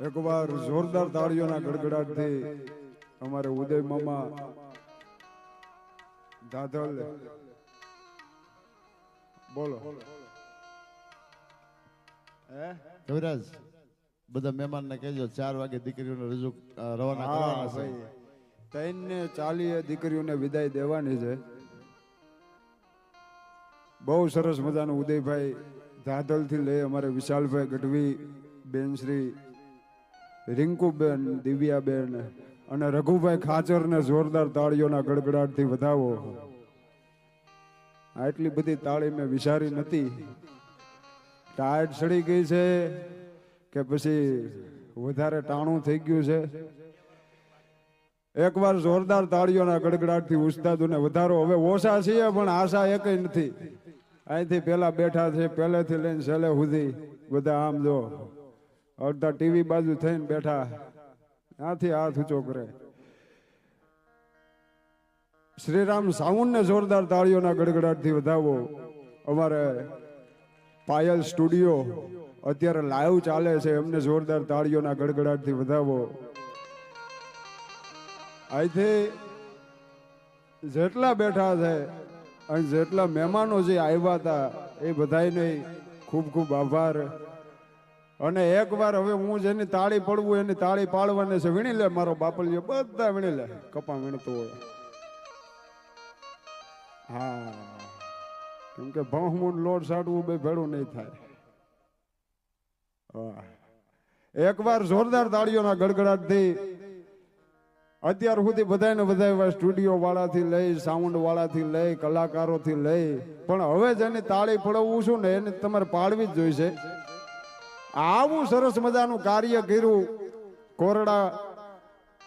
એક વાર જોરદાર તાળીઓના ગડગડાટથી અમારે ઉદય મામા દાદલ બોલો કવિરાજ બધા મહેમાનને કહેજો 4 વાગે દીકરીઓને રજૂ રવાના કરવાના છે. 3:40 દીકરીઓને વિદાય દેવાની છે. બહુ સરસ મજાનું ઉદયભાઈ દાદલ થી લઈ અમારે વિશાલભાઈ ગઢવી બેન શ્રી રિંકુબેન દિવ્યાબેન અને રઘુભાઈ ખાચર ને જોરદાર તાળીઓના ગડગડાટ થી વધાવો. આટલી બધી તાળી મેં વિચારી નથી. ટાયર્ડ સડી ગઈ છે કે પછી વધારે ટાણું થઈ ગયું છે. એકવાર જોરદાર તાળીઓના ગડગડાટ થી ઉસ્તાદોને વધારો. હવે ઓછા છીએ પણ આશા એકય નથી. અહીંથી પેલા બેઠા છે પહેલેથી લઈને છેલ્લે સુધી બધા આમ જો અડધા ટીવી બાજુ થઈને બેઠા ત્યાંથી હાથ ઊંચો કરે. શ્રીરામ સાઉન્ડ ને જોરદાર તાળીઓના ગડગડાટ થી વધાવો. અમારે પાયલ સ્ટુડિયો અત્યારે લાઈવ ચાલે છે એમને જોરદાર તાળીઓના ગડગડાટ થી વધાવો. અહીંથી જેટલા બેઠા છે અને જેટલા મહેમાનો જે આવ્યા હતા એ બધાને ખૂબ ખૂબ આભાર. અને એકવાર હવે હું જેની તાળી પડવું એની તાળી પાડવાની છે. વીણી લે મારો બાપલિયો બધા વીણી લે કપા વીણતો હોય. હા કેમ કે ભહમૂન લોટ સાડવું બે ભેળું નહીં થાય. એકવાર જોરદાર તાળીઓના ગડગડાટ થી અત્યાર સુધી બધાને બધા સ્ટુડિયો વાળાથી લઈ સાઉન્ડ વાળાથી લઈ કલાકારોથી લઈ પણ હવે જેની તાળી પડવું છું ને એને તમારે પાડવી જ જોઈશે. આવું સરસ મજાનું કાર્ય કર્યું. કોરડા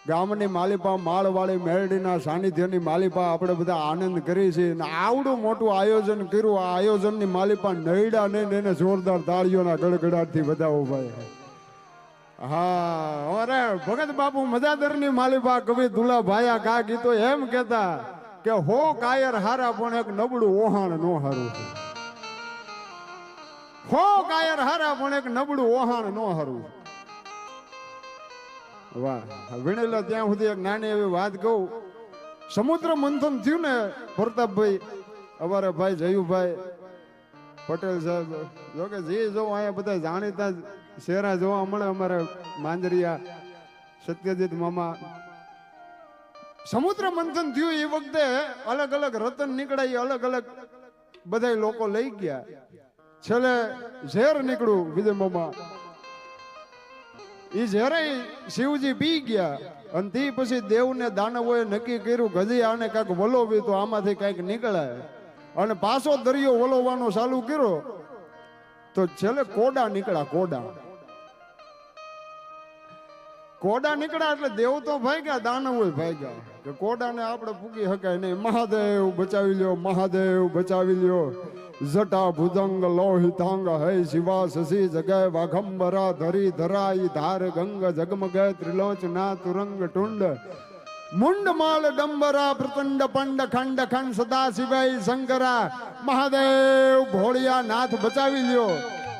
ગામની માલિપા માળવાળી મેરડીના સાનિધ્યની માલિપા આપણે બધા આનંદ કરી છે. આવડું મોટું આયોજન કર્યું. આ આયોજનની માલિપા નૈડા ને એને જોરદાર તાળીઓના ગડગડાટથી વધાવો ભાઈ. હા અરે ભગત બાપુ મજાદરની માલિપા કવિ દુલા ભાયા કા ગીતો એમ કેતા કે હો કાયર હારા પણ એક નબળું ઓહાણ નો હારું. હો કાયર હારા પણ એક નબળું ઓહાણ નો હારું. વાહ વીણેલા ત્યાં સુધી એક નાની એવી વાત કહું. સમુદ્ર મંથન થયું ને પ્રતાપભાઈ અમારે ભાઈ જયુભાઈ પટેલ સાહેબ જો કે જે જો અહીંયા બધા જાણીતા શેરા જોવા મળે. અમારે માંજરિયા સત્યજીત મામા સમુદ્ર મંથન થયું એ વખતે અલગ અલગ રતન નીકળાય અલગ અલગ બધા લોકો લઈ ગયા. છેલ્લે ઝેર નીકળ્યું વિજય મામા. એ ઝેરે શિવજી પી ગયા અને તે પછી દેવને દાનવોએ નક્કી કર્યું કે હજી આને કાંઈક વલોવી તો આમાંથી કાંઈક નીકળે. અને પાછો દરિયો વલોવાનો ચાલુ કર્યો તો છેલ્લે કોડા નીકળ્યા. કોડા નીકળ્યા એટલે દેવ તો ભાગ્યા દાનવો ભાગ્યા કે કોડાને આપણે પૂગી શકાય નહીં. મહાદેવ બચાવી લ્યો, મહાદેવ બચાવી લ્યો. જટા ભુજંગ લોહિતાંગ હૈ શિવા શશી જગય વાઘંબરા ધરી ધરાઈ ધાર ગંગ જગમગય ત્રિલોચના તુરંગ ટુંડ મુંડ માલ ડંબરા પ્રચંડ પંડ ખંડ ખંડ સદા શિવાય શંકરા. મહાદેવ ભોળિયા નાથ બચાવી લ્યો.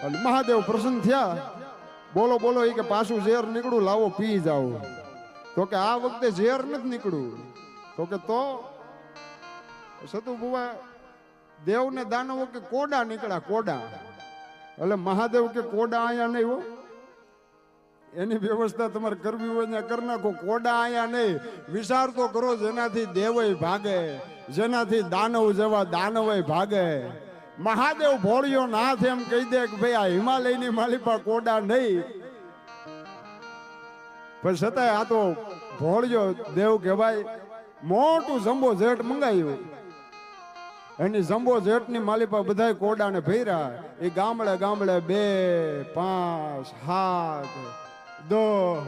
અને મહાદેવ પ્રસન્ન થયા. બોલો બોલો એ કે પાછું ઝેર નીકળું લાવો પી જાઓ. તો કે આ વખતે ઝેર નથી નીકળ્યું. તો કે તો સતુ બુવા દેવ ને દાનવો કે કોડા નીકળ્યા કોડા. એટલે મહાદેવ કે કોડા અહીંયા નહીં હો. એની વ્યવસ્થા તમારે કરવી હોય ને કરી નાખો. કોડા અહીંયા નહીં. વિચાર તો કરો જેનાથી દેવય ભાગે, જેનાથી દાનવ જેવા દાનવય ભાગે. મહાદેવ ભોળિયો નાથ એમ કહી દે કે ભાઈ આ હિમાલયની માલિપા કોડા નહીં. પણ છતાંય આ તો ભોળિયો દેવ કહેવાય. મોટું જમ્બો જેટ મંગાવ્યું. એની જમ્બો જેટની માલિપા બધા કોડાને ભર્યા. એ ગામડે ગામડે 2, 5, 7, 10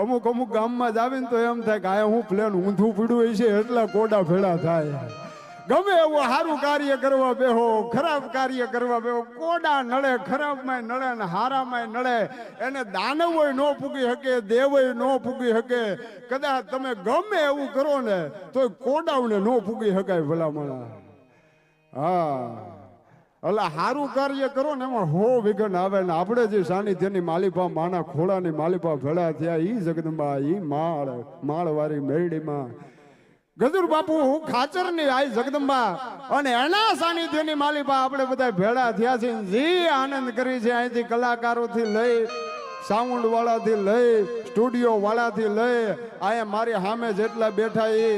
અમુક અમુક ગામમાં જ આવીને તો એમ થાય કે આ હું પ્લેન ઊંધું પીડ્યું છે એટલા કોડા ભેળા થાય. ગમે એવું સારું કાર્ય કરવા બેહો, ખરાબ કાર્ય કરવા બેહો, કોડા નડે. ખરાબમાં નડે ને હારામાં નડે. એને દાનવોય ન પૂગી શકે, દેવોય ન પૂગી શકે. કદાચ તમે ગમે એવું કરો ને તો કોડાઓને ન પૂગી શકાય ભલામણા. હા એટલે સારું કાર્ય કરો ને એમાં હો વિઘન આવે ને આપણે જે સાનિધ્યની માલિપા માના ખોળાની માલિપા ભેળા થયા ઈ જગદંબા ઈ માળવાળી મેરડીમાં ગજુર બાપુ ખાચરની આઈ જગદંબા અને એના સાનિધ્યની માલિપા આપણે બધા ભેળા થયા છે જે આનંદ કરી છે અહીંથી કલાકારોથી લઈ સાઉન્ડ વાળાથી લઈ સ્ટુડિયો વાળાથી લઈ અહીંયા મારી સામે જેટલા બેઠા એ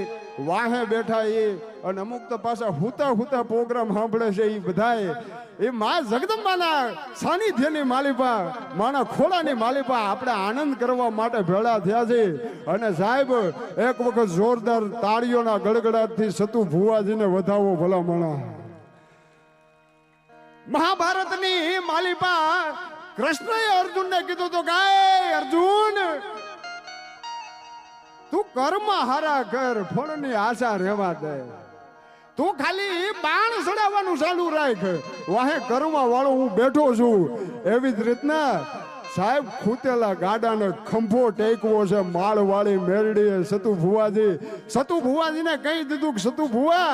વાહે બેઠા એ અને અમુક તો પાછા હુતા પ્રોગ્રામ સાંભળે છે એ બધાય એ માં જગદંબાના સાનિધ્યની માલિપા માના ખોળાની માલિપા આપણે આનંદ કરવા માટે ભેળા થયા છે અને સાહેબ એક વખત જોરદાર તાળીઓના ગડગડાટથી સતુ ભુવાજીને વધાવો ભલા મણા મહાભારતની માલિપા કૃષ્ણએ અર્જુનને કીધું તો ગાય અર્જુન તું કર્મ હારા કર ફળની આશા રહેવા દે તું ખાલી બાણ ચડાવવાનું ચાલુ રાખ વાહે કરવા વાળો હું બેઠો છું એવી જ રીતના સાહેબ ખૂતેલા ગાડાને ખંભો ટેકવો છે માળ વાળી મેરડીએ સતુ ભુવાજીને કહી દીધું કે સતુ ભુવા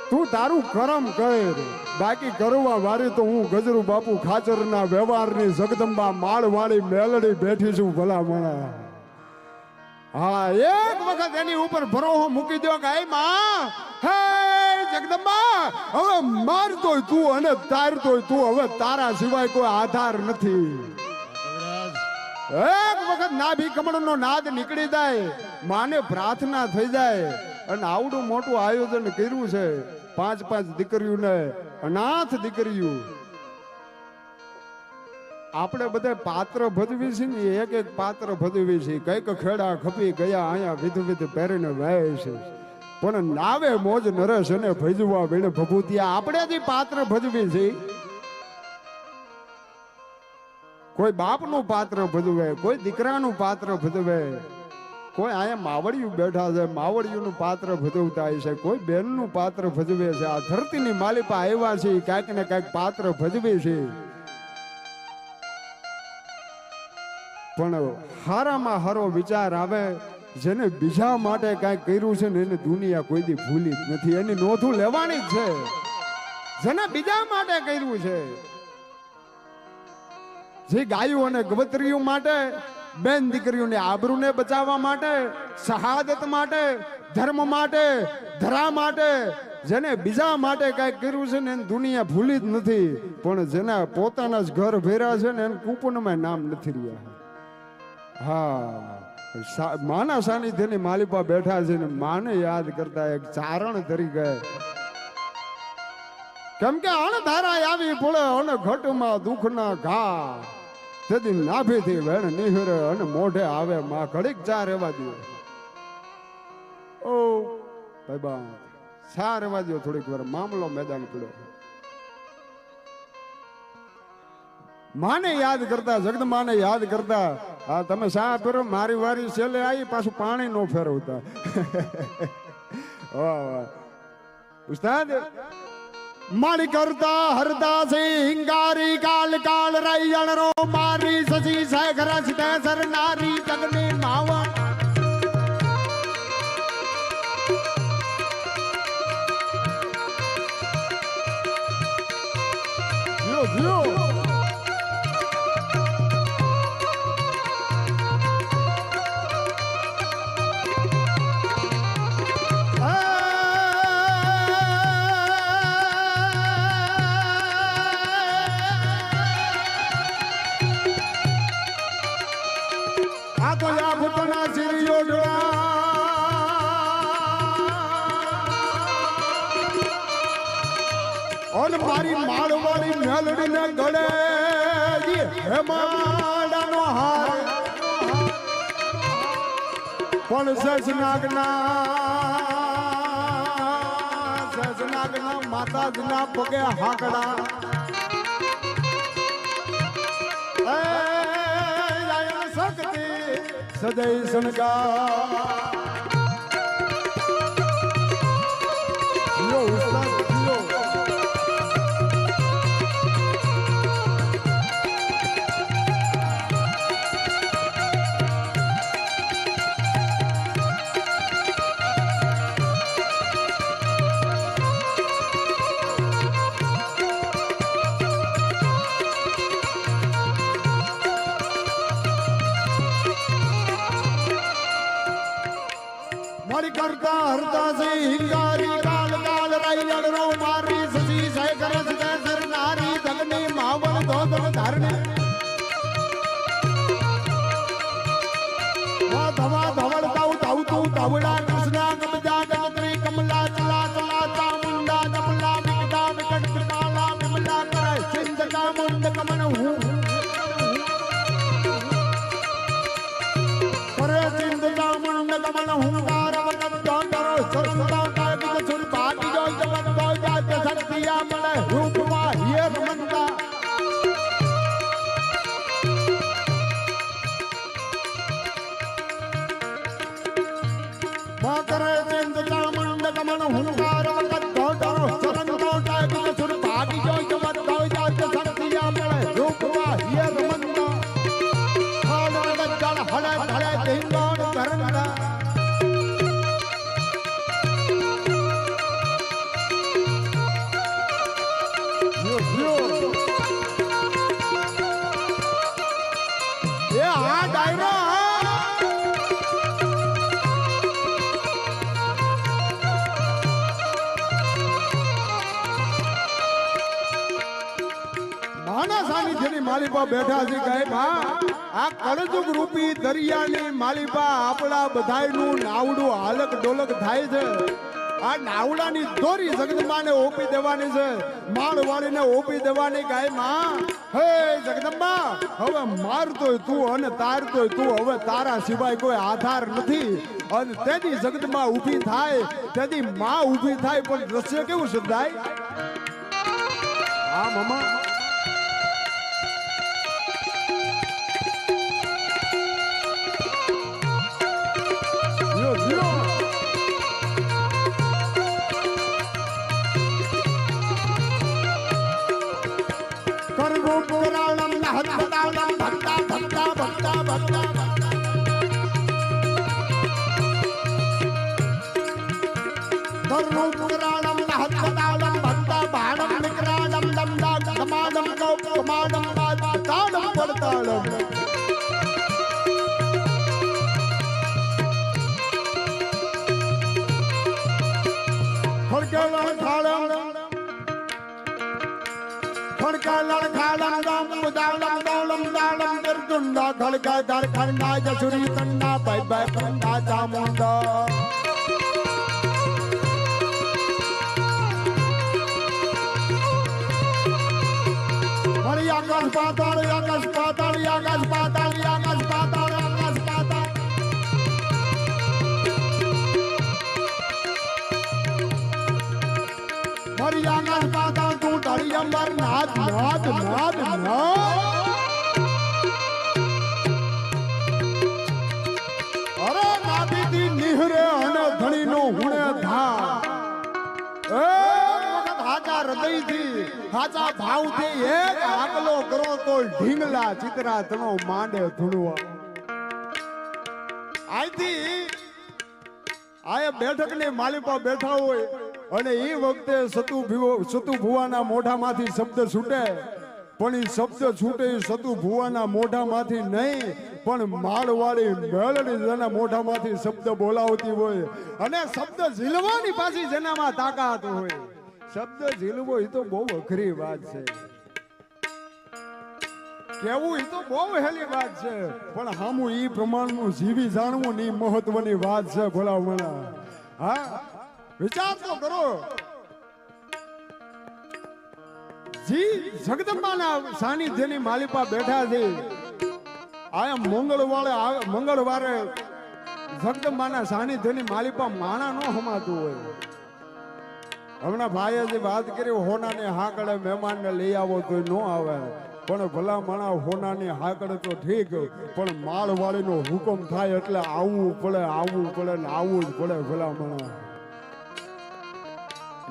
તું તારું કરમ કર બાકી કરવા વાળી તો હું ગજરુ બાપુ ખાચરના વ્યવહારની જગદંબા માળ વાળી મેલડી બેઠી છું ભલા મણા હા એક વખત એની ઉપર ભરોસો મૂકી દો કે માં હે જગદંબા હવે મારતોય તું અને તારતોય તું હવે તારા સિવાય કોઈ આધાર નથી એક વખત નાભી કમળનો નાદ નીકળી જાય માને પ્રાર્થના થઈ જાય અને આવડું મોટું આયોજન કર્યું છે 5 દીકરીઓને અનાથ દીકરીઓ આપણે બધા પાત્ર ભજવી છે ને એક પાત્ર ભજવી છે કઈક ખેડા ખપી ગયા અહીંયા વિધ પહેરીને વાય છે પણ નાવે મોજ નરેશ અને ભજવા બેને ભભૂતિયા આપણે જે પાત્ર ભજવી છે કોઈ બાપનું પાત્ર ભજવે કોઈ દીકરાનું પાત્ર ભજવે કોઈ અહીંયા માવડિયું બેઠા છે માવડિયુંનું પાત્ર ભજવતા છે કોઈ બેનનું પાત્ર ભજવે છે આ ધરતીની માલિપા આવ્યા છે કાંઈક ને કાંઈક પાત્ર ભજવે છે પણ હારામાં હારો વિચાર આવે જેને બીજા માટે કાંઈક કર્યું છે ને એને દુનિયા કોઈ દી ભૂલી જ નથી એની નોંધું લેવાની જ છે જેને બીજા માટે કર્યું છે જે ગાયું અને ગવત્રીઓ માટે બેન દીકરીઓને આબરૂને બચાવવા માટે શહાદત માટે ધર્મ માટે ધરા માટે જેને બીજા માટે કાંઈક કર્યું છે ને એને દુનિયા ભૂલી જ નથી પણ જેના પોતાના જ ઘર ભેરા છે ને એને કુપનમાં નામ નથી રહ્યા હા માના સાનિધ્યની માલિપા બેઠા છે ને માને યાદ કરતા એક ચારણ તરીકે કેમ કે અણધારા આવી પડે અને ઘટમાં દુઃખના ઘા તેથી નાભીથી વેણ નિહરે અને મોઢે આવે માં ઘડીક ચા રહેવા દો ઓ ભાઈ બા ચા રહેવા દો થોડીક વાર મામલો મેદાન પડ્યો માને યાદ કરતા જગદંબાને યાદ કરતા હા તમે શા ફેરો મારી વારી છેલ્લે આવી પાછું પાણી નો ફેરવતા ઉસ્તાદ મારી કરતા હરતા છે હિંગારી કાલ કાલ રાયણ રો મારી સજી શેખર સિતે સરનારી જગને માવા જીઓ મારી માળવાળી મેલડી ને ગળે હેમાડાનો હાર પણ સસનાગના માતાજીના પગે હાકડા શક્તિ સદય સનકા કરતા હરતા સે હિંગારી કાલ કાલ રાઈ લડરો મારી સસી સાયકર સદે સરનારી ધગની માવલ ધોધર ધારણી વા ધવા ધવળ તાઉ તાઉ તું તાવડા કૃષ્ણા કબજા ગમત્રી કમલા ચલા ચલા ચામુંડા નમલા વિકટા વિકટ કૃપાલા વિમલા કરે સિંધકા મુંડ કમન હું કરે સિંધકા મુંડ કમન હું કાર વખત દોંડરો સરસતા કાગજ સુર ભાગી જો જગત દો જાત શક્તિયા મળે રૂપવા હિયર મંતા કરે સિંધકા મુંડ કમન હું કાર વખત દોંડરો સરસતા કાગજ સુર ભાગી જો જગત દો જાત શક્તિયા મળે રૂપવા હિયર મંતા હાલો ગજલ હળે ધળે ધિંગોણ કરંડા માલિપા બેઠા છે ગાય માં આ કળજુગ રૂપી દરિયાની માલિપા આપણા બધાયનું નાવડું હાલક ડોલક થાય છે આ નાવડાની દોરી જગદંબાને ઓપી દેવાની છે માળવાળીને ઓપી દેવાની ગાય માં હે જગદંબા હવે મારતોય તું અને તારતોય તું હવે તારા સિવાય કોઈ આધાર નથી અને તેથી જગદંબા ઊભી થાય તેથી માં ઊભી થાય પણ દ્રશ્ય કેવું શબ્દાય હા મામા खड़का दर खंडा जसुरी कंडा बाय बाय कंडा चामुंडा हरि आकाश पाताल आकाश पाताल आकाश पाताल आकाश पाताल आकाश पाताल हरि आकाश पाताल तू ढड़ी अंबर नाद नाद नाद नाद નિહરે અને ધણીનો હુણે ધા એ વખત હાચા હૃદયથી હાચા ભાવથી એક આગલો કરો તો ઢીંગલા ચિતરા તનો માંડે ધૂણવા આથી આય બેઠકની માલિપા બેઠા હોય અને એ વખતે સતુ ભુવાના મોઢામાંથી શબ્દ છૂટે પણ એ શબ્દ છૂટે સતુ ભુવાના મોઢામાંથી નહીં પણ માળવાળી મેળડી જેના મોઢામાંથી શબ્દ બોલાવતી હોય અને શબ્દ ઝીલવાની પાછી જેનામાં તાકાત હોય શબ્દ ઝીલવો એ તો બહુ અઘરી વાત છે કેવું એ તો બહુ હેલી વાત છે પણ હામું ઈ પ્રમાણનું જીવી જાણવું ની મહત્વની વાત છે ભલામણા હા વિચાર તો કરો જી જગદંબાના સાનિધ્યની માલિપા બેઠા છે આ મંગળવારે જગદંબાના સાનિધ્યની માલિપા માણા નો હમાતું હોય હમણાં ભાઈએ જે વાત કરી હોનાને હાકડે મહેમાનને લઈ આવો તો ન આવે પણ ભલા માણા હોનાની હાકડે તો ઠીક પણ માળવાળીનો હુકમ થાય એટલે આવવું પડે ને આવવું જ પડે ભલા માણા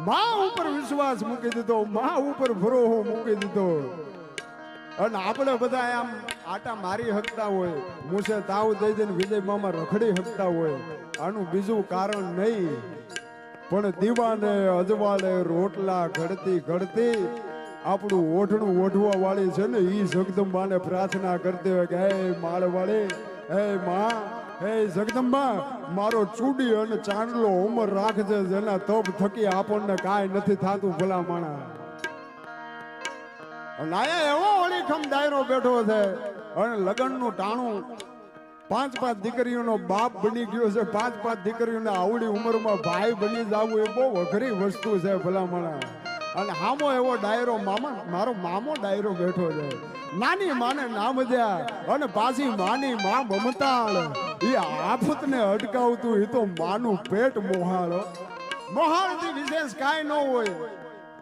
માં ઉપર વિશ્વાસ મૂકી દીધો માં ઉપર ભરોસો મૂકી દીધો અને આપણે બધા આમ આટા મારી હકતા હોય મુસે તાવ દઈ દઈને વિજય મામા રખડી હકતા હોય આનું બીજું કારણ નહીં પણ દીવાને અજવાળે રોટલા ઘડતી આપણું ઓઢણું ઓઢવા વાળી છે ને ઈ જગદંબાને પ્રાર્થના કરતી હોય કે હે માળવાળી હે માં હે જગદંબા મારો ચૂડી અને ચાંદલો ઉમર રાખજે જેના તપ થકી આપણને કાંઈ નથી થાતું ભલા માણા અને આયા એવો ઓળીખમ ડાયરો બેઠો છે અને લગનનું ટાણું પાંચ દીકરીઓનો બાપ બની ગયો છે પાંચ દીકરીઓને આવડી ઉંમરમાં ભાઈ બની જવું એ બહુ અઘરી વસ્તુ છે ભલા માણા અને હામો એવો ડાયરો મારો મામો ડાયરો બેઠો છે નાની માને નામ દ્યા અને પાછી માની માં મમતાળ એ આફતને અટકાવતું એ તો માનું પેટ મોહાળથી વિશેષ કાંઈ ન હોય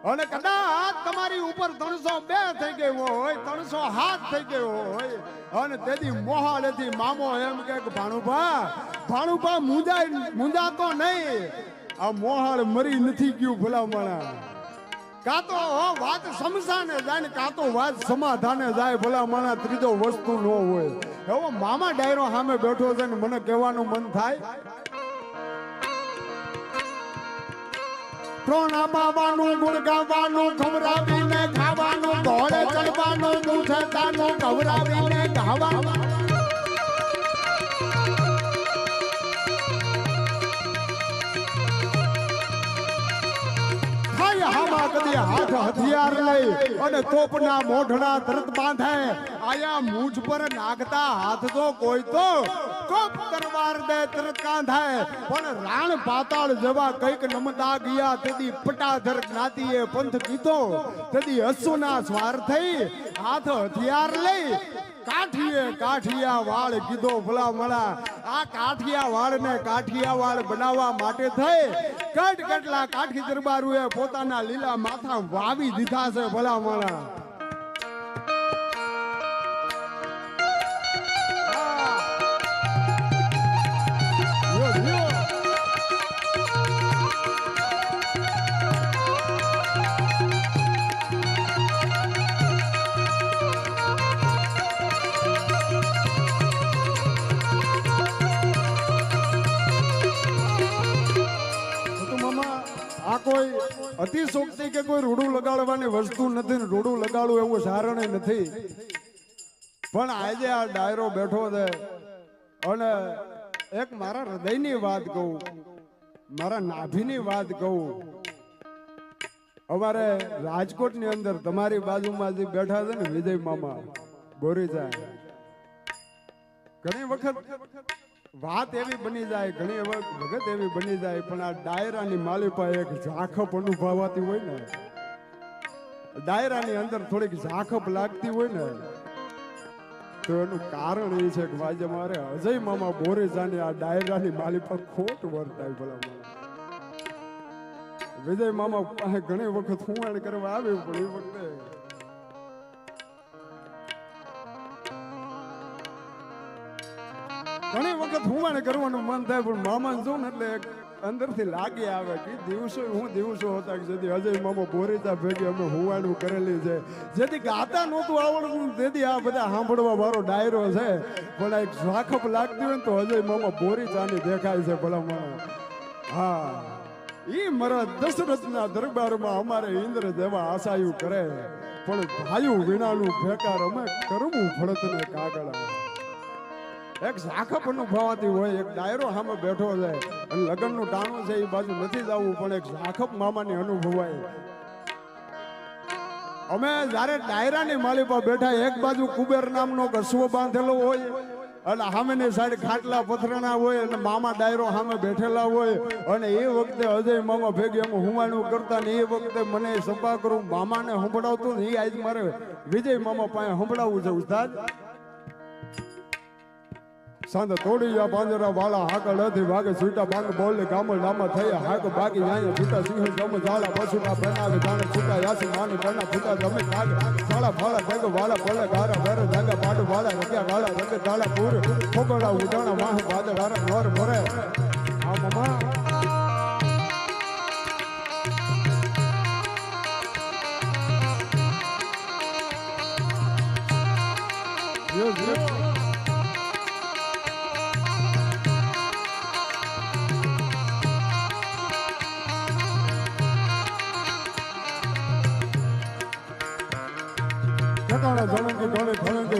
અને કદાચ તમારી ઉપર 302 થઈ ગઈ હોય 307 થઈ ગયો હોય અને તેથી મોહાળેથી મામો એમ કે ભાણુભા મુંજાતો નહીં આ મોહાળ મરી નથી ગયું ભલા માણા કાં તો વાત સમસાને જાય ને કાં તો વાત સમાધાને જાય ભલા માણા ત્રીજો વસ્તુ ન હોય એવો મામા ડાયરો સામે બેઠો છે ને મને કહેવાનું મન થાય ત્રણ આબાવાનું ગુણ ગાવાનું ખવરાવીને ખાવાનું ઘોડે ચડવાનું મૂછતાનું ખવરાવીને ગાવાનું હામાં કદી હાથ હથિયાર લઈ અને તોપના મોઢડા તરત બાંધે આયા મૂછ પર નાગતા હાથ તો કોઈ તો કોપ તરવાર દે તરત કાંધાય પણ રાણ પાતાળ જેવા કઈક નમતા ગયા તેથી પટાધર જ્ઞાતિએ પંથ કીધો તેથી અસુના સ્વાર થઈ હાથ હથિયાર લઈ કાઠિયા વાળ કીધો ભલા મળા આ કાઠિયા વાળ ને કાઠિયા વાળ બનાવવા માટે થઈ કેટલા કાઠી દરબારુએ પોતાના લીલા માથા વાવી દીધા છે ભલા મળા આ કોઈ અતિશોક્તિ કે કોઈ રૂડું લગાડવાની વસ્તુ નથી ને રૂડું લગાડવું એવું સારણ નથી પણ આજે આ ડાયરો બેઠો છે અને એક મારા હૃદયની વાત કહું મારા નાભીની વાત કહું અમારે રાજકોટની અંદર તમારી બાજુમાં જે બેઠા છે ને વિજય મામા ગોરીજા ઘણી વખત વાત એવી બની જાય ઘણી વખત એવી બની જાય પણ આ ડાયરાની માલિપા એક ઝાખપ અનુભવાતી હોય ને ડાયરાની અંદર થોડીક ઝાખપ લાગતી હોય ને તો એનું કારણ એ છે કે આજે મારે અજય મામા બોરેજાની આ ડાયરાની માલિપા ખોટ વર્તાય ભલા વિજય મામા પાસે ઘણી વખત હુંવાણ કરવા આવ્યું પણ એ વખતે ઘણી વખત હુંવાણ કરવાનું મન થાય પણ મામા જો ને એટલે અંદરથી લાગી આવે કે દિવસો હતા કે જેથી અજય મામા બોરેજા ભેગી અમે હુંવાણું કરેલી છે જેથી ગાતા નહોતું આવડતું તેથી આ બધા સાંભળવા મારો ડાયરો છે પણ એક ઝાખપ લાગતી હોય ને તો અજય મામા બોરેજાની દેખાય છે ભલા માણસ હા ઈ મારા દશરથના દરબારમાં અમારે ઇન્દ્ર જેવા આશાયું કરે પણ ભાયું વિનાનું ફેકાર અમે કરવું ફળત ને કાગડા એક ઝાખપ અનુભવાતી હોય એક ડાયરો સામે બેઠો છે અને લગ્નનું ટાણું છે એ બાજુ નથી જવું પણ એક ઝાખપ મામાની અનુભવાય અમે જ્યારે ડાયરાની માલિપા બેઠા એક બાજુ કુબેર નામનો કસવો બાંધેલો હોય અને સામેની સાઈડ ખાટલા પથરાના હોય અને મામા ડાયરો સામે બેઠેલા હોય અને એ વખતે અજય મામા ભેગી અમે હુંવાણું કરતા ને એ વખતે મને સભા કરું મામાને સંભળાવતું ને એ આજ મારે વિજય મામા પાસે સંભળાવવું છે ઉસ્તાદ સાંધ તોડી જા પાંજરા વાળા હાકળ હતી ભાગે છૂટા ભાંગ બોલે ગામલ નામા થયા હાક બાકી જાય છૂટા સિંહ જમ ઝાલા પશુના બનાવે જાણે છૂટા યાસી માની કરના ફૂટા જમે ભાગે સાળા ફાળા ભેગ વાળા પલે ગારા બેરે જાગા પાડું વાળા રગ્યા વાળા રંગ ઝાલા પૂર ખોગડા ઉડાણા વાહ બાદળ હારા નોર મોરે આ મમા ठिकाना जलन के गाने खड़े के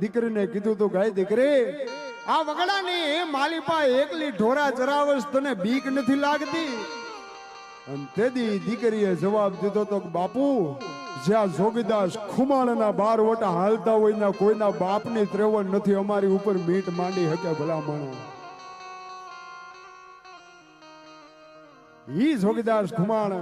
દીકરીને કીધું તું ગાય દીકરી આ વગડાની માલિપા એકલી ઢોરા ચરાવસ તને બીક નથી લાગતી? અને તેદી દીકરીએ જવાબ દીધો તો બાપુ જ્યાં જોગીદાસ ખુમાણના 12 વટા હાલતા હોય ના કોઈના બાપની ત્રેવડ નથી અમારી ઉપર મીટ માંડી શકે ભલામણ. ઈ જોગીદાસ ખુમાણ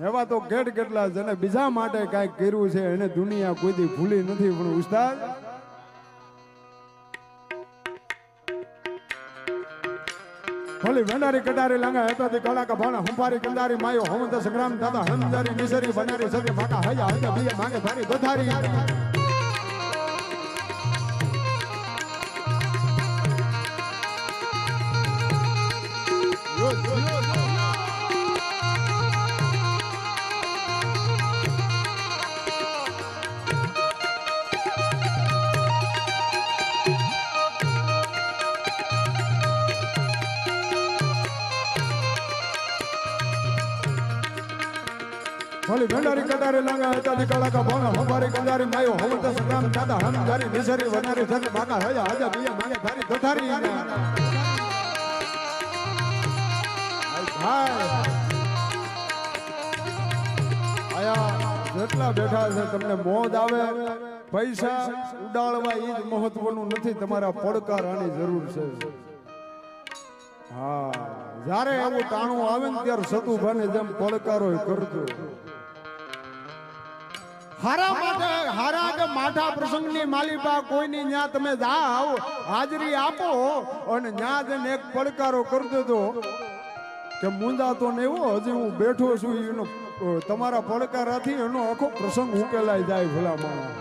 એવા તો કેટલા જેને બીજા માટે કઈક કર્યું છે એને દુનિયા કોઈ દી ભૂલી નથી. પણ ઉસ્તાદ ભલી વેંડારી કટારી લાંગા હતા તે કળા કા ભાણા હંપારી કંદારી માયો હમંત સંગ્રામ થતા હંદારી નિસરી બનારી સદે માકા હયા હયા બીયા માંગે થારી દધારી. ભલી વેંડારી કટારી લાંગા હતા તે કળા કા ભાણા હંપારી કંદારી માયો હમંત સંગ્રામ થતા હંદારી નિસરી બનારી સદે માકા હયા હયા બીયા માંગે થારી દધારી. આયા જેટલા બેઠા છે તમને મોજ આવે પૈસા ઉડાડવા એ જ મહત્વનું નથી, તમારા પડકાર આની જરૂર છે. હા જ્યારે એવું ટાણું આવે ને ત્યારે સતુભાને જેમ પડકારો કરજો. હારા કે માઠા પ્રસંગની માલિપા કોઈની ન્યા તમે જાઓ હાજરી આપો અને ન્યા જઈને એક પડકારો કરી દેજો કે મુંદા તો નહીં હો, હજી હું બેઠો છું. એનો તમારા પડકારાથી એનો આખો પ્રસંગ ઉકેલાઈ જાય ભલા માણસ.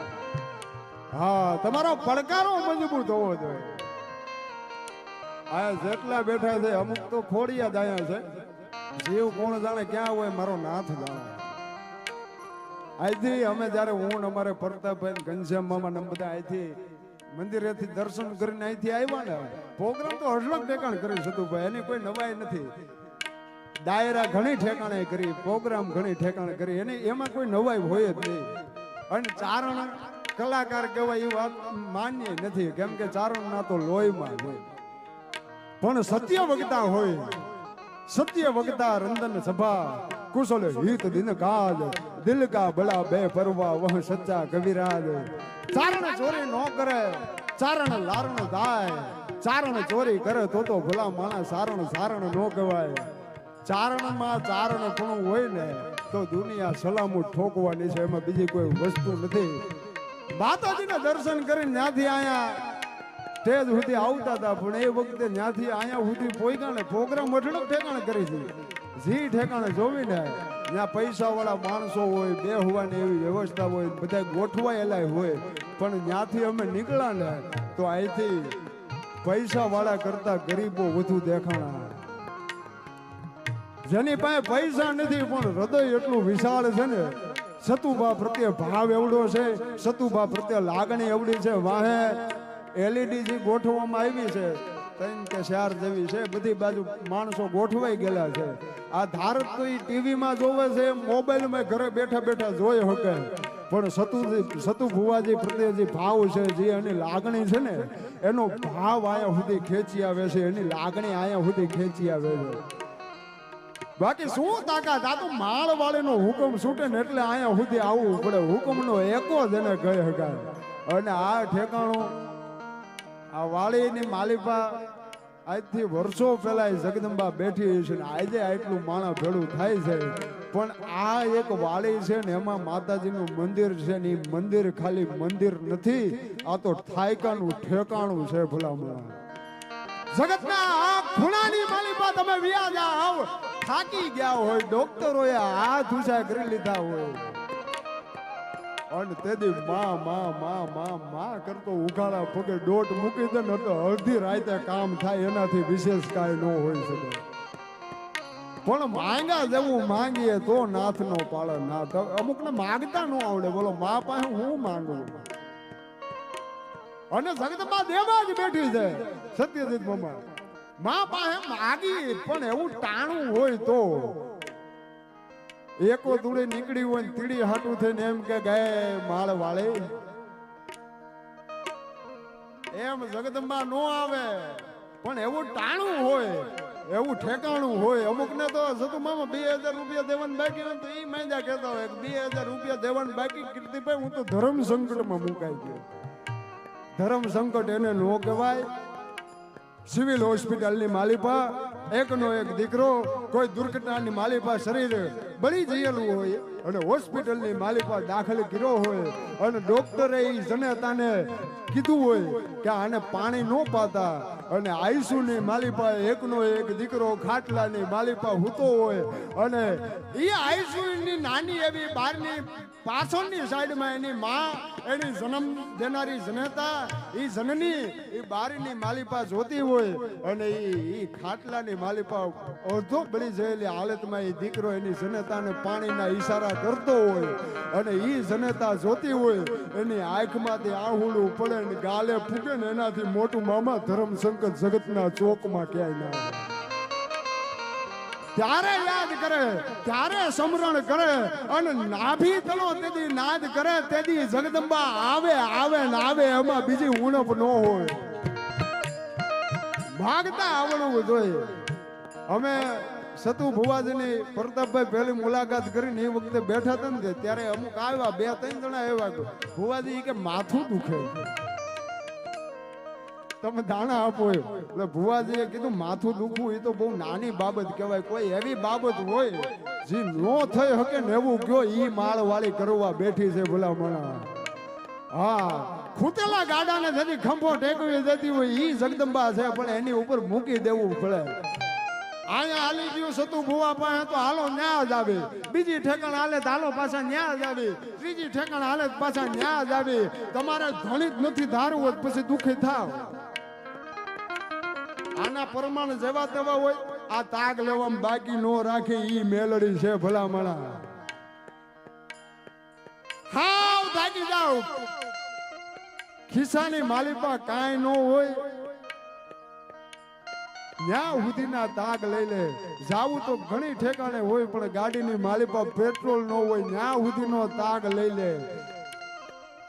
હા તમારો પડકારો મજબૂત હોવો જોઈએ. આ જેટલા બેઠા છે અમુક તો ખોડિયા જ આયા છે. જીવ કોણ જાણે ક્યાં હોય મારો નાથ જાણે. અહીંથી અમે જયારે હું અમારે પ્રતાપભાઈ ઘનશ્યામ મામા ને બધા અહીંથી મંદિરેથી દર્શન કરીને અહીંથી આવ્યા ને પ્રોગ્રામ તો હડલક ઠેકાણ કરી સતુભાઈ, એની કોઈ નવાઈ નથી. ડાયરા ઘણી ઠેકાણે કરી, પ્રોગ્રામ ઘણી ઠેકાણે કરી, એમાં કોઈ નવાઈ હોય જ નહીં. અને ચારણ કલાકાર કહેવાય એ વાત માન્ય નથી, કેમ કે ચારણ ના તો લોહીમાં હોય. પણ સત્ય વગતા હોય, સત્ય વગતા રંદન સભા કુશલ હિત દિન કાજ દિલ કા બડા બે પરવા વહ સચ્ચા કવિરાજ. ચારણ ચોરી નો કરે, ચારણ લારણ દાય, ચારણ ચોરી કરે તો ભલા માણસ સારણ સારણ નો કહેવાય. ચારણમાં ચારણ પણ હોય ને તો દુનિયા સલામત ઠોકવાની છે, એમાં બીજી કોઈ વસ્તુ નથી. માતાજીના દર્શન કરીને ત્યાંથી આયા સ્ટેજ સુધી આવતા હતા, પણ એ વખતે ત્યાંથી આયા સુધી પહોંચ્યા ને પ્રોગ્રામ અઢળક ઠેકાણે કરી છે. જી ઠેકાણે જોવીને ત્યાં પૈસા વાળા માણસો હોય, બે હોવાની એવી વ્યવસ્થા હોય, બધા ગોઠવાયેલા હોય. પણ ત્યાંથી અમે નીકળ્યા ને તો અહીંથી પૈસા વાળા કરતા ગરીબો વધુ દેખાણા. જેની પાસે પૈસા નથી પણ હૃદય એટલું વિશાળ છે ને, સતુભા પ્રત્યે ભાવ એવડો છે, સતુભા પ્રત્યે લાગણી એવડી છે. વાહે એલઈડી જે ગોઠવવામાં આવી છે 3 કે 4 જેવી છે, બધી બાજુ માણસો ગોઠવાઈ ગયેલા છે. આ ધારક તો એ ટીવીમાં જોવે છે, મોબાઈલમાં ઘરે બેઠા બેઠા જોઈ શકે. પણ સતુ ભુવાજી પ્રત્યે જે ભાવ છે, જે એની લાગણી છે ને, એનો ભાવ આયા સુધી ખેંચી આવે છે, એની લાગણી આયા સુધી ખેંચી આવે છે. બાકી શું તાકાત, આ તો માળ વાળીનો હુકમ છૂટે ને એટલે આયા સુધી આવવું પડે. હુકમનો એકો જ એને કહી શકાય. અને આ ઠેકાણું આ વાળીની માલિપા આજથી વર્ષો પહેલા જગદંબા બેઠી છે ને આજે આટલું માણા ભેળું થાય છે. પણ આ એક વાળી છે ને એમાં માતાજીનું મંદિર છે ને, એ મંદિર ખાલી મંદિર નથી, આ તો ઠાયકાનું ઠેકાણું છે ભલામણ. જગતના આ ખૂણાની માલિપા તમે વ્યા જાવ, થાકી ગયા હોય, ડોક્ટરોએ હાથ ઊંચા કરી લીધા હોય, અને તેદી માં માં માં માં માં કરતો ઉઘાડા પગે ડોટ મૂકી દે ને તો અડધી રાતે કામ થાય, એનાથી વિશેષ કાંઈ ન હોઈ શકે. પણ માંગા જેવું માંગીએ તો નાથ નો પાળે નાથ. અમુક ને માગતા ન આવડે, બોલો મા પાસે હું માંગુ. અને જગતમાં દેવા જ બેઠી છે સત્યજીત મામા. મા પાસે માગી પણ એવું ટાણું હોય તો એકો દૂડે નીકળી હોય ને તીડી હાટું થઈને એમ કે ગાય માળ વાળે એમ જગદંબા નો આવે, પણ એવું ટાણું હોય, એવું ઠેકાણું હોય. અમુક ને તો સતુમામાં 2000 રૂપિયા દેવાનું બાકી હોય તો એ માંજા કહેતા હોય 2000 રૂપિયા દેવાનું બાકી. કીર્તિભાઈ હું તો ધર્મ સંકટમાં મુકાઈ ગયો. ધર્મ સંકટ એને નો કહેવાય. સિવિલ હોસ્પિટલની માલિપા એકનો એક દીકરો કોઈ દુર્ઘટનાની માલિપા શરીર બળી ગયેલું હોય અને હોસ્પિટલની માલિપા દાખલ કર્યો હોય અને ડોક્ટરે એ જનેતાને કીધું હોય કે આને પાણી ન પાતા અને આઈસુની માલિપા એકનો એક દીકરો ખાટલાની માલિપા હૂતો હોય અને એ આઈસુની નાની એવી બહારની પાછળની સાઈડમાં એની માં એની જન્મ દેનારી જનેતા એ જનની એ બારીની માલિપા જોતી હોય અને એ ખાટલાની માલિપા અડધો બળી ગયેલી હાલતમાં એ દીકરો એની જનેતાને પાણીના ઈશારા કરતો હોય અને એ જનેતા જોતી હોય એની આંખમાંથી આહુડું પડે ને ગાલે ફૂગે ને એનાથી મોટું મામા ધર્મ સંકટ જગતના ચોકમાં ક્યાંય ના આવે. ત્યારે યાદ કરે, ત્યારે સમરણ કરે અને નાભી તળો તેદી નાદ કરે તેદી જગદંબા આવે આવે ને આવે. એમાં બીજી ઉણપ ન હોય, ભાગતા આવડવું જોઈએ. અમે સતુ ભુવાજીની પ્રતાપભાઈ પહેલી મુલાકાત કરીને એ વખતે બેઠા હતા ને ત્યારે અમુક આવ્યા, 2-3 જણા આવ્યા. ભુવાજી કે માથું દુખે, તમે દાણા આપો. એટલે ભુવાજીએ કીધું માથું દુખવું એ તો બહુ નાની બાબત કહેવાય. કોઈ એવી બાબત હોય જે નો થઈ શકે ને એવું કયો ઈ માળ વાળી કરવા બેઠી છે ભલામણા. હા, ખૂટેલા ગાડાને જેથી ખંભો ટેકવી દેતી હોય ઈ જગદંબા છે, પણ એની ઉપર મૂકી દેવું પડે. અહીંયા હાલી ગયું સતુ ભુવા પાસે તો હાલો ન્યા જ આવે, બીજી ઠેકાણ હાલે તો હાલો પાછા ન્યા જ આવે, ત્રીજી ઠેકાણ હાલે તો પાછા ન્યા જ આવે. તમારે ઘણી જ નથી ધારવું હોય પછી દુઃખી થાવ. આના પ્રમાણ જેવા તેવા હોય. આ તાગ લેવામાં બાકી નો રાખે ઈ મેલડી છે ભલામણા. હાવ થાકી જાવ, ખિસ્સાની માલિપા કાંઈ નો હોય, ન્યા સુધીના તાગ લઈ લે. જાવું તો ઘણી ઠેકાણે હોય પણ ગાડીની માલિપા પેટ્રોલ નો હોય, ન્યા સુધીનો તાગ લઈ લે.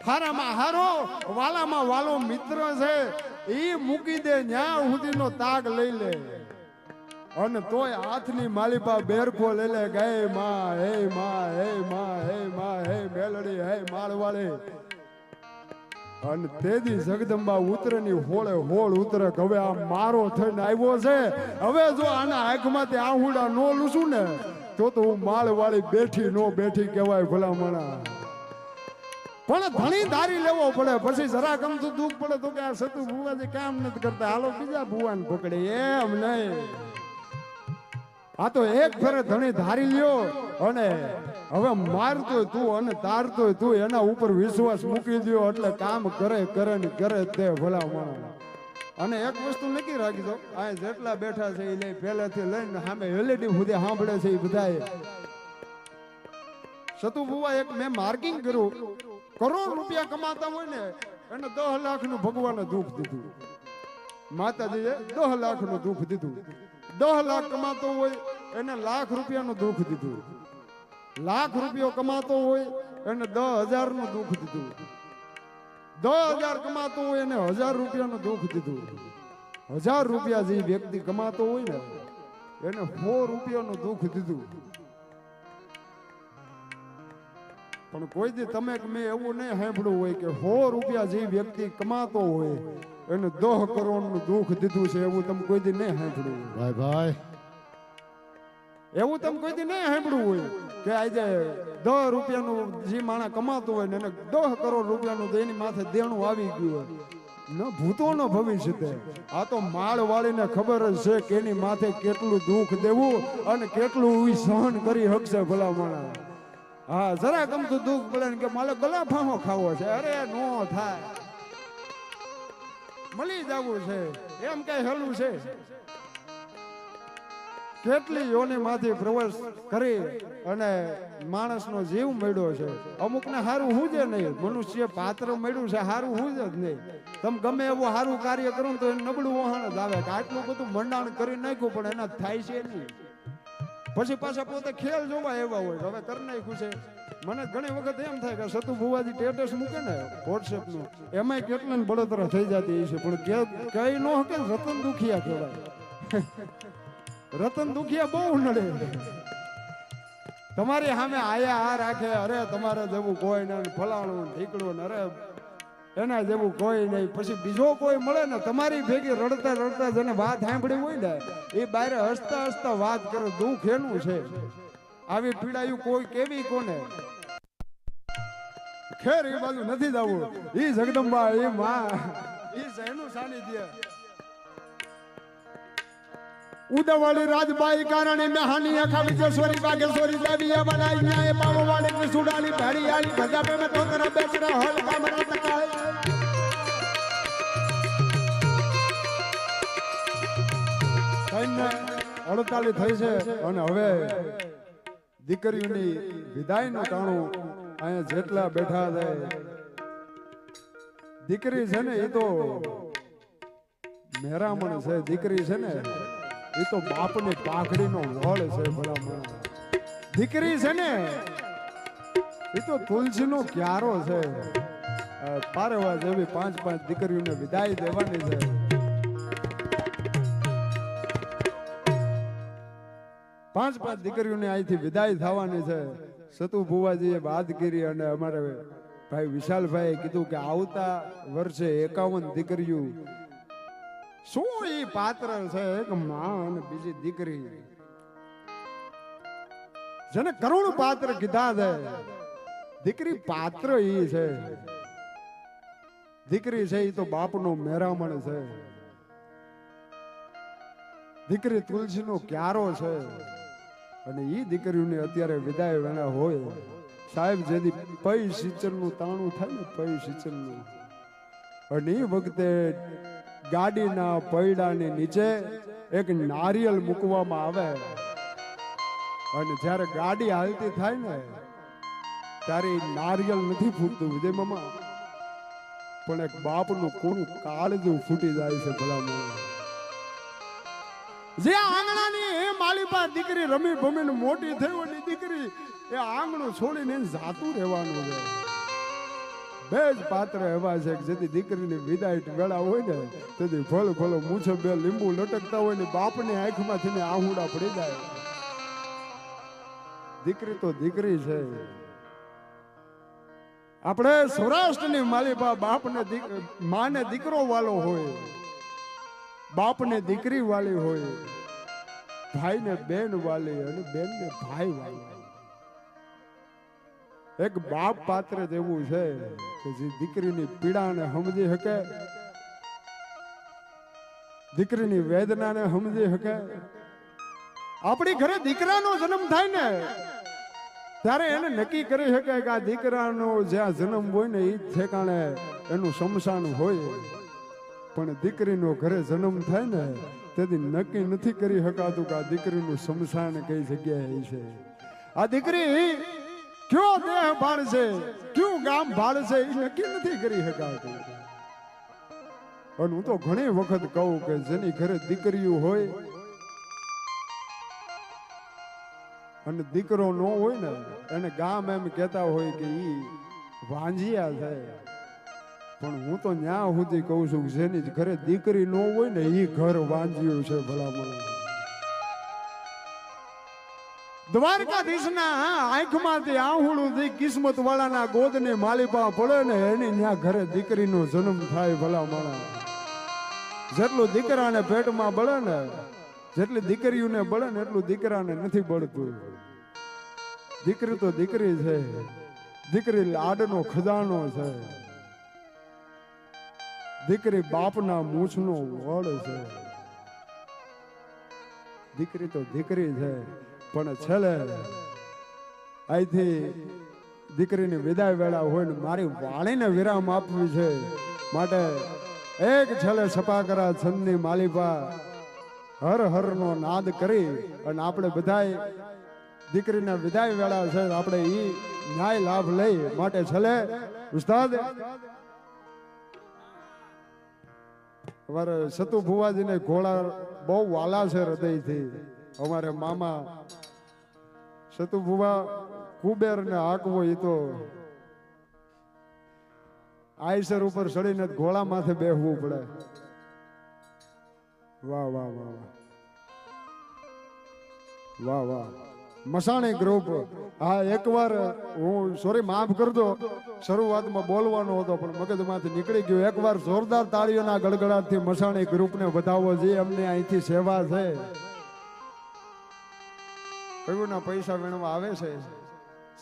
હારામાં હારો વાલામાં વાલો મિત્ર છે ઈ મૂકી દે, ન્યા સુધીનો તાગ લઈ લે. અને તોય હાથની માલિપા બેરખો લઈ લે. હે માં, હે માં, હે માં, હે માં, હે મેલડી, હે માળવાળી. અને તેદી જગદંબા ઉતરેની હોળે હોળ ઉતરે. હવે આ મારો થઈને આવ્યો છે, હવે જો આના આંખમાંથી આહુડા નો લૂસું ને તો હું માળવાળી બેઠી નો બેઠી કહેવાય ભલામણા. પણ ધણી ધારી લેવો પડે. પછી જરા ગમતું દુઃખ પડે તો કે આ સતુ ભુવાજી કામ નથી કરતા, હાલો બીજા ભુવાને પકડે. એમ નહીં, આ તો એક ફેરે ધણી ધારી લ્યો અને હવે મારતોય તું અને તારતોય તું, એના ઉપર વિશ્વાસ મૂકી દો એટલે કામ કરે કરે ને કરે તે ભલામણ. અને એક વસ્તુ નક્કી રાખી દો, આ જેટલા બેઠા છે એ લઈ પહેલેથી લઈને સામે એલઈડી સુધી સાંભળે છે એ બધાએ. સતુ ભુવા એક મેં માર્કિંગ કર્યું, કરોડ રૂપિયા કમાતા હોય ને એને 10 લાખનું ભગવાને દુઃખ દીધું. માતાજીએ 10 લાખનું દુઃખ દીધું. 10 લાખ કમાતો હોય એને લાખ રૂપિયાનું દુઃખ દીધું. લાખ રૂપિયો કમાતો હોય એને 10,000નું દુઃખ દીધું. 10,000 કમાતો હોય એને 1000 રૂપિયાનું દુઃખ દીધું. 1000 રૂપિયા જે વ્યક્તિ કમાતો હોય ને એને 100 રૂપિયાનું દુઃખ દીધું. પણ કોઈ દી તમે મેં એવું નહીં સાંભળ્યું હોય કે 100 રૂપિયા જે વ્યક્તિ કમાતો હોય એને 10 કરોડનું દુઃખ દીધું છે. એવું તમે કોઈ દી નહીં સાંભળ્યું ભાઈ ભાઈ, એવું તમે કોઈ દી નહીં સાંભળ્યું હોય કે આજે 10 રૂપિયાનું જે માણસ કમાતો હોય ને એને 10 કરોડ રૂપિયાનું તો એની માથે દેણું આવી ગયું હોય. ન ભૂતો ન ભવિષ્ય. આ તો માળ વાળીને ખબર જ છે કે એની માથે કેટલું દુઃખ દેવું અને કેટલું સહન કરી શકશે ભલા માણસ. હા, જરા ગમતું દુઃખ પડે ને કે મારે ગલા ફાંફો ખાવો છે, અરે નો થાય, મળી જવું છે, એમ કઈ હેલું છે. કેટલી યોનિમાંથી પ્રવેશ કરી અને માણસનો જીવ મળ્યો છે. અમુકને સારું હું જ નહીં, મનુષ્ય પાત્ર મળ્યું છે સારું હું જ નહીં. તમે ગમે એવું સારું કાર્ય કરો તો એ નબળું વહાણ જ આવે કે આટલું બધું મંડાણ કરી નાખ્યું પણ એના થાય છે નહીં. પછી પાછા પોતે ખેલ જોવા એવા હોય હવે કરી નાખ્યું છે. મને ઘણી વખત એમ થાય કે સતુ ભુવાજી સ્ટેટસ મૂકે ને વોટ્સએપ નું એમાંય કેટલા ને બળતરા થઈ જતી છે પણ કઈ ન હકે રતન દુખિયા કહેવાય. રતન દુખિયા બહુ નડે. તમારી સામે આયા આ રાખે અરે તમારે જેવું કોઈ ને ફલાણું ઢીકડું ને અરે એના જેવું કોઈ નહીં. પછી બીજો કોઈ મળે ને તમારી ભેગી રડતા રડતા જેને વાત સાંભળી હોય ને એ બારે હસતા હસતા વાત કરે દુઃખ એનું છે. આવી પીડાયું કોઈ કેવી કોને. ખેર એ બાજુ નથી જવું. ઈ જગદંબા એ માં ઈ એનું સાનિધ્ય. ઉદવાળી રાજબાઈ કારણે મેહાની અખા વિજેશ્વરી બાગેશ્વરી દેવી બનાઈ ન્યાય પાવો વાળી સુડાલી ભાડી આલી ભજા પે મે તોતરા બેચરા હલ કામરા તકાય. કઈને 48 થઈ છે અને હવે દીકરીઓની વિદાયનું ટાણું અહીંયા જેટલા બેઠા છે દીકરી છે ને એ તો મેરામણ છે. દીકરી છે ને એ તો બાપની પાઘડીનો વળ છે. ભલા દીકરી છે ને એ તો તુલસીનો ક્યારો છે. પારેવા જેવી 5 દીકરીઓને વિદાય દેવાની છે. પાંચ દીકરીઓને અહીંથી વિદાય થવાની છે. સતુ ભુવાજીએ વાત કરી અને અમારે ભાઈ વિશાલભાઈ કીધું કે આવતા વર્ષે 51 દીકરીઓ. શું એ પાત્ર છે એક માં અને બીજી દીકરી જેને કરુણ પાત્ર કીધા છે. દીકરી પાત્ર ઈ છે. દીકરી છે એ તો બાપનો મેરામણ છે. દીકરી તુલસીનો ક્યારો છે અને ઈ દીકરીઓને અત્યારે વિદાય વેણા હોય સાહેબ જેથી પૈ સિંચનનું તાણું થાય ને પૈ સિંચનનું અને એ વખતે ગાડીના પૈડાની નીચે એક નારિયેલ મૂકવામાં આવે અને જ્યારે ગાડી હાલતી થાય ને ત્યારે નારિયેલ નથી ફૂટતું વિજય મામા પણ એક બાપનું કોનું કાળજું ફૂટી જાય છે. ભલા જે આંગણાની એ માલીપા દીકરી રમી ભમીને મોટી થઈ ઓલી દીકરી એ આંગણું છોડીને જાતું રહેવાનું છે. બે જ પાત્ર એવા છે કે જેથી દીકરીની વિદાય વેળા હોય ને તેથી ફળ ફળ મૂછે બે લીંબુ લટકતા હોય ને બાપની આંખમાંથી ને આહુડા પડી જાય. દીકરી તો દીકરી છે. આપણે સૌરાષ્ટ્રની માલિપા બાપને માને દીકરો વાલો હોય બાપને દીકરી વાલી હોય ભાઈને બેન વાલી અને બેનને ભાઈ વાલી. એક બાપ પાત્ર એવું છે કે જે દીકરીની પીડાને સમજી શકે દીકરીની વેદનાને સમજી શકે. આપણી ઘરે દીકરાનો જન્મ થાય ને ત્યારે એને નક્કી કરી શકે કે આ દીકરાનો જ્યાં જન્મ હોય ને એ જ ઠેકાણે એનું શમશાન હોય. પણ દીકરીનો ઘરે જન્મ થાય ને તેથી નક્કી નથી કરી શકાતું કે આ દીકરીનું શમશાન કઈ જગ્યાએ છે. આ દીકરી કયો દેહ ભાળશે કયું ગામ ભાળશે એ નક્કી નથી કરી શકાતું. અને હું તો ઘણી વખત કહું કે જેની ઘરે દીકરીઓ હોય અને દીકરો ન હોય ને એને ગામ એમ કહેતા હોય કે ઈ વાંજિયા છે. પણ હું તો ન્યા સુધી કહું છું કે જેની ઘરે દીકરી ન હોય ને ઈ ઘર વાંજ્યું છે. ભલામણ દ્વારકાધીશના આંખમાંથી આહુડું કિસ્મત વાળાના ગોદને માલિપા પડે ને એની ન્યા ઘરે દીકરીનો જન્મ થાય. ભલામણ જેટલું દીકરાને પેટમાં બળે ને જેટલી દીકરીઓને બળે ને એટલું દીકરાને નથી બળતું. દીકરી તો દીકરી છે. દીકરી લાડનો ખજાનો છે. દીકરી બાપના મૂછનો વડ છે. દીકરી તો દીકરી છે. પણ છેલ્લે અહીંથી દીકરીની વિદાય વેળા હોય ને મારી વાણીને વિરામ આપવી છે માટે એક છેલ્લે છપાકરા છંદની માલિપા હર હર નો નાદ કરી અને આપણે બધાય દીકરીના વિદાય વેળા છે આપણે ઈ ન્યાય લાભ લઈ માટે છેલ્લે ઉસ્તાદ અમારે સતુ ભુવાજીને ઘોડા બહુ વાલા છે હૃદયથી. અમારે મામા સતુ ભુવા કુબેર ને હાકવો એ તો આઈસર ઉપર ચડીને ઘોડા માથે બેહવું પડે. વાહ વાહ વાહ વાહ વાહ વાહ. મસાણી ગ્રુપ. હા, એકવાર હું સોરી માફ કરજો, શરૂઆતમાં બોલવાનો હતો પણ મગજમાંથી નીકળી ગયું. એકવાર જોરદાર તાળીઓના ગડગડાટથી મસાણી ગ્રુપને વધાવો. જે અમને અહીંથી સેવા છે, કયુંના પૈસા વીણવા આવે છે,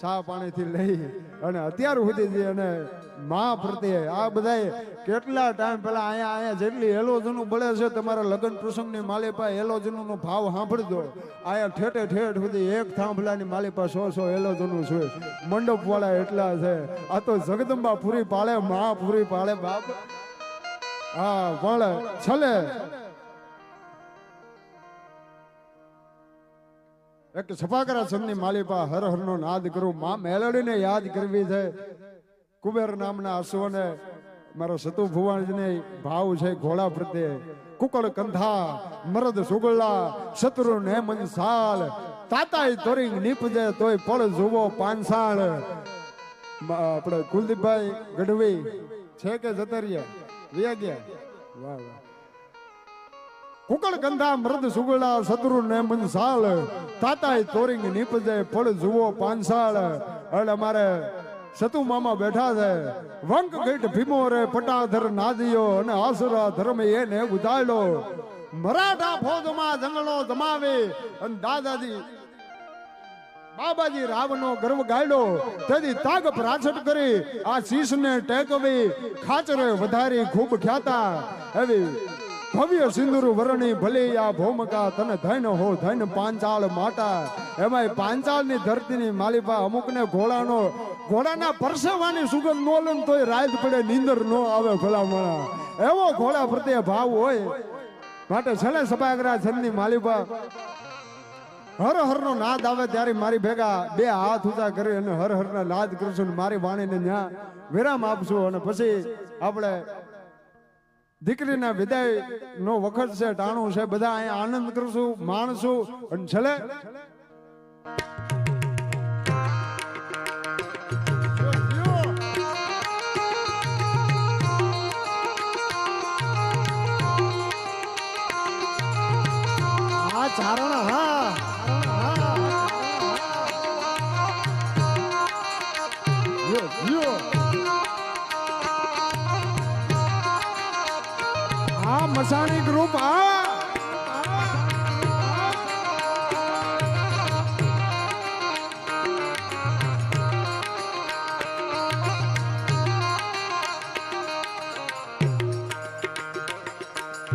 ચા પાણીથી લઈ અને અત્યાર સુધી જે અને મા પ્રત્યે આ બધાય કેટલા ટાઈમ પહેલા અહીંયા જેટલી એલોજનું બળે છે, તમારા લગ્ન પ્રસંગની માલિપા એલોજનનો ભાવ સાંભળજો. અહીંયા ઠેઠે ઠેઠ સુધી એક થાંભલાની માલિપા 100 એલોજનું છે. મંડપ વાળા એટલા છે. આ તો જગદંબા પૂરી પાડે, મા પૂરી પાડે બાપ. હા, પણ છલે એક છપાકરા છંદની માલિપા હર હરનો નાદ કરું. માં મેલડીને યાદ કરવી છે. કુબેર નામના અશ્વને મારો સતુ ભુવાનજીને ભાવ છે ઘોડા પ્રત્યે. કુકળ કંધા મરદ સુગલા શત્રુ ને મનસાલ તાતાય તોરિંગ નીપજે તોય પળ જુઓ પાંસાળ. આપણે કુલદીપભાઈ ગઢવી છે કે જતરિયા વ્યા ગયા. વાહ વાહ. કુકળ ગંધા મૃદ સુગલા શત્રુ ને મનસાલ તાતાય તોરિંગ નીપજે પળ જુઓ પાંસાળ. એટલે અમારે સતુ મામા બેઠા છે. વંક ગેટ ભીમો રે પટાધર નાદિયો અને આસુરા ધર્મ એને ઉદાડ્યો. મરાઠા ફોજમાં જંગલો જમાવી અને દાદાજી બાબાજી રાવનો ગર્વ ગાયડો. તેથી તાગ પ્રાછટ કરી આ શીશને ટેકવી ખાચરે વધારી ખૂબ ખ્યાતા. એવી ભવ્ય સિંદુર વરણી ભલી આ ભૌમકા તને ધન હો ધન પાંચાળ માટા. એમાં પાંચાળની ધરતીની માલિપા અમુકને ઘોડાના પરસેવાની સુગંધ નો લે તોય રાત પડે નીંદર નો આવે ભલામણા. એવો ઘોડા પ્રત્યે ભાવ હોય માટે છેલ્લે સભાગરા છંદની માલિપા હર હરનો નાદ આવે ત્યારે મારી ભેગા બે હાથ ઊંચા કરી અને હર હરના નાદ કરશું. મારી વાણીને ન્યા વિરામ આપશું અને પછી આપણે દીકરીના વિદાય નો વખત છે, ટાણું છે, બધા અહીંયા આનંદ કરશું, માણશું અને છેલ્લે આ ચારણ. હા આ મસાણી ગ્રુપ.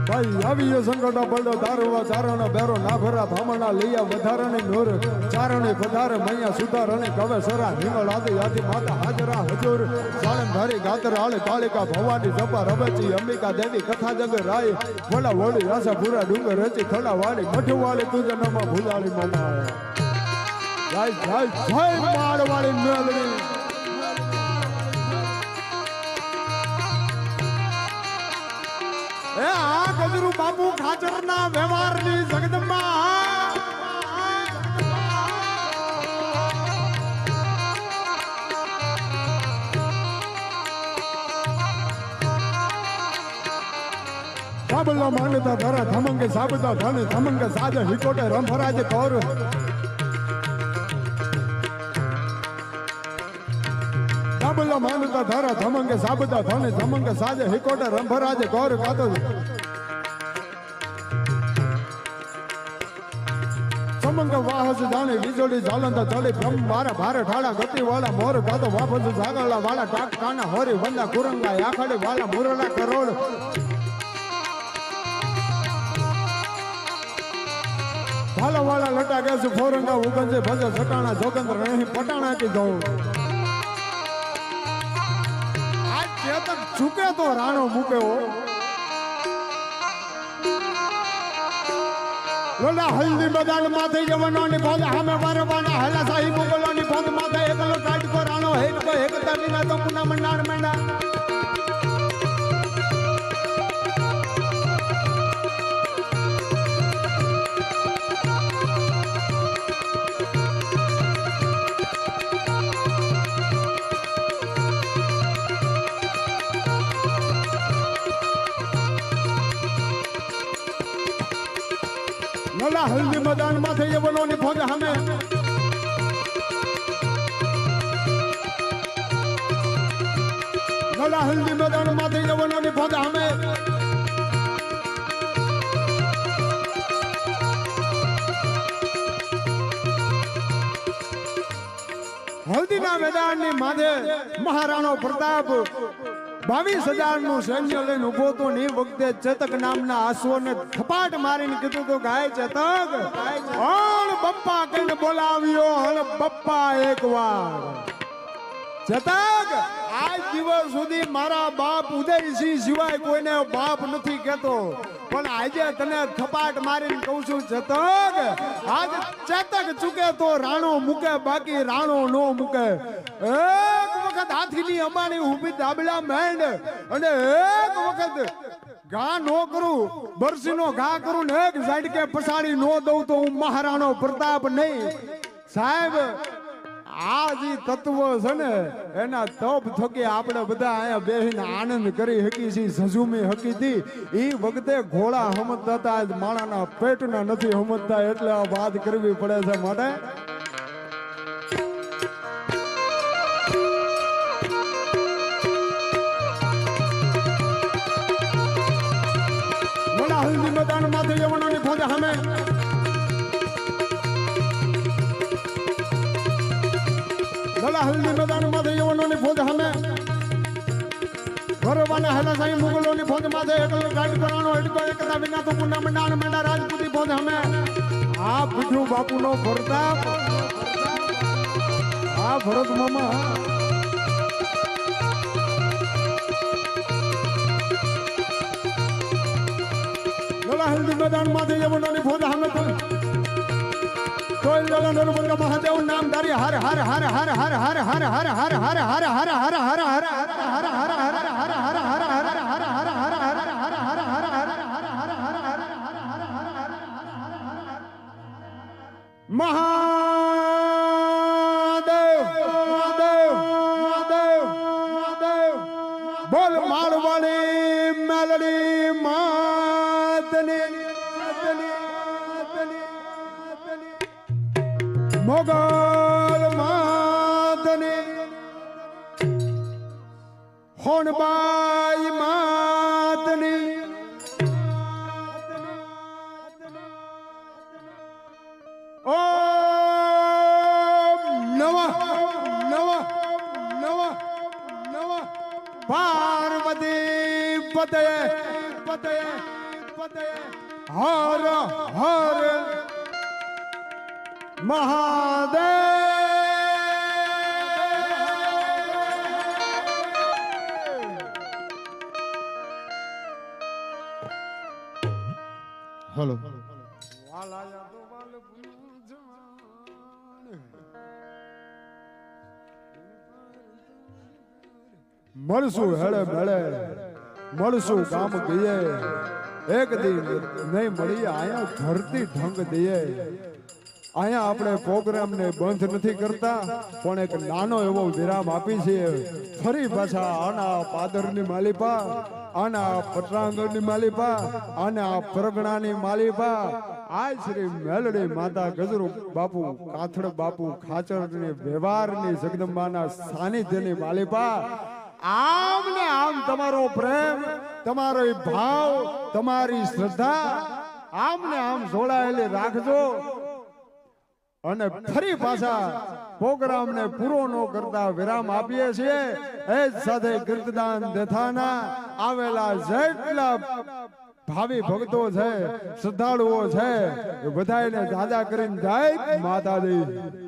ભાઈ આવીએ સંકટ પડો દારૂવા ચારણ બેરો ના ભરા ધામણા લૈયા વધારણી નૂર ચારણી પધાર મૈયા સુધારણી કવે સરા હિંગળ આદિ આદિ માતા હાજરા હજુર સાળન ધારી ગાતર આળે કાળિકા ભવાની જપા રબચી અંબિકા દેવી કથા જગ રાય વડા વડી આશા પૂરા ડુંગર રચી થડા વાળી મઠું વાળી તુજનમાં ભૂલાળી મામા. જય જય જય માળવાળી મેલડી. એ આ ગજરુ બાપુ ખાચરના વ્યવહારની જગદંબા. સાબલા માંગતા ધરા ધમંગે સાબતા ધને ધમંગે સાજે હિકોટે રંભરાજે કૌર. સાબલા માંગતા ધરા ધમંગે સાબતા ધને ધમંગે સાજે હિકોટે રંભરાજે કૌર. કાતો સમંગ વાહસ જાણે વીજળી જાલંતા ચડી બ્રહ્મ મારા ભારે ઠાડા ગતિ વાળા મોર કાતો વાપસ જાગળા વાળા ટાક કાના હોરી વંદા કુરંગા આખાડી વાળા મુરલા કરોડ. ભાલા વાળા લટા ગેસ ફોરંગા ઉગંજે ભજે સટાણા જોગંદ્ર નહીં પટાણા કી જવું. આ ચેતક ચૂકે તો રાણો મૂકે હો. લોલા હલ્દી બદાલ માથે જવનોની ફોજ હામે વારવાના હેલા સાહી મોગલોની ફોજ માથે એકલો કાઢ કો રાણો એક તબીના તો પુના મંડાણ મંડા. નલા હલ્દી મેદાન માં થઈ યવનોની ફોજ સામે નલા હલ્દી મેદાન માં થઈ યવનોની ફોજ સામે હલ્દીના મેદાનની માથે મહારાણો પ્રતાપ 22,000 નું સૈન્ય લઈને ઉભો તો ને વખતે ચેતક નામના આસુઓને થપાટ મારીને કીધું તો ગાય ચેતક હણ બપ્પા કઈને બોલાવ્યો હણ બપ્પા એકવાર ચેતક આજ દિવસ સુધી મારા બાપ ઉદયસિંહ સિવાય કોઈને બાપ નથી કહેતો પણ આજે તને થપાટ મારીને કહું છું ચેતક આજ ચેતક ચૂકે તો રાણો મૂકે બાકી રાણો નો મૂકે એક વખત હાથીની અમાણી ઊભી દાબલા માંડ અને એક વખત ઘા નો કરું બરસીનો ઘા કરું ને એક ઝાડકે પસાડી નો દઉં તો હું મહારાણો પ્રતાપ નહીં સાહેબ આ જે તત્વ છે ને એના તપ થકી આપણે બધા અહીંયા બેહીને આનંદ કરી હકી છીએ સજુમી હકી હતી એ વખતે ઘોડા સમજતા હતા આજ માણાના પેટના નથી સમજતા એટલે આ વાત કરવી પડે છે માટે હલ્દી મેદાન માથે યવનોની ફોજ સામે હલ્દી મેદાન માથે યવનોની ફોજ સામે ભરવાના હેલા સાઈ મુગલોની ફોજ માથે એકલ ગાડી કરવાનો હેડકો એકતા વિના તો પુના મંડાણ મંડા રાજપૂતી ફોજ સામે આ પીઠુ બાપુનો પ્રતાપ આ ભરત મામા હલ્દી મેદાન માથે યવનોની ફોજ સામે કોઈ લગન નરમંગ મહાદેવ નામધારી હર હર હર હર હર હર હર હર હર હર હર હર હર હર મહાદેવ મહાદેવ મહાદેવ મહાદેવ બોલ માળવાળી મેલડી માતની મોગલ માતની હોનબાઈ માતની ઓમ નમઃ નમઃ નમઃ નમઃ પાર્વતી પતય પતય પતય હર હર મહાદેવ હલો મળશું હેળે મેળે મળશું કામ ગયે એક દી નહીં મળી આયા ધરતી ઢંગ દઈએ અહીંયા આપણે પ્રોગ્રામને બંધ નથી કરતા પણ એક નાનો એવો વિરામ આપી છે ફરી પાછા આના પાદરની માલિપા આના પટરાંગણની માલિપા આના પરગણાની માલિપા આ શ્રી મેલડી માતા ગજરુ બાપુ કાથડ બાપુ ખાચરની વ્યવહારની જગદંબાના સાનિધ્યની માલિપા આમ ને આમ તમારો પ્રેમ તમારો ભાવ તમારી શ્રદ્ધા આમ ને આમ જોડાયેલી રાખજો અને ફરી પાછા પ્રોગ્રામ ને પૂરો ન કરતા વિરામ આપીએ છીએ એ જ સાથે કીર્તદાન દેથાના આવેલા જેટલા ભાવિ ભક્તો છે શ્રદ્ધાળુઓ છે એ બધાને દાદા કરીને જય માતાજી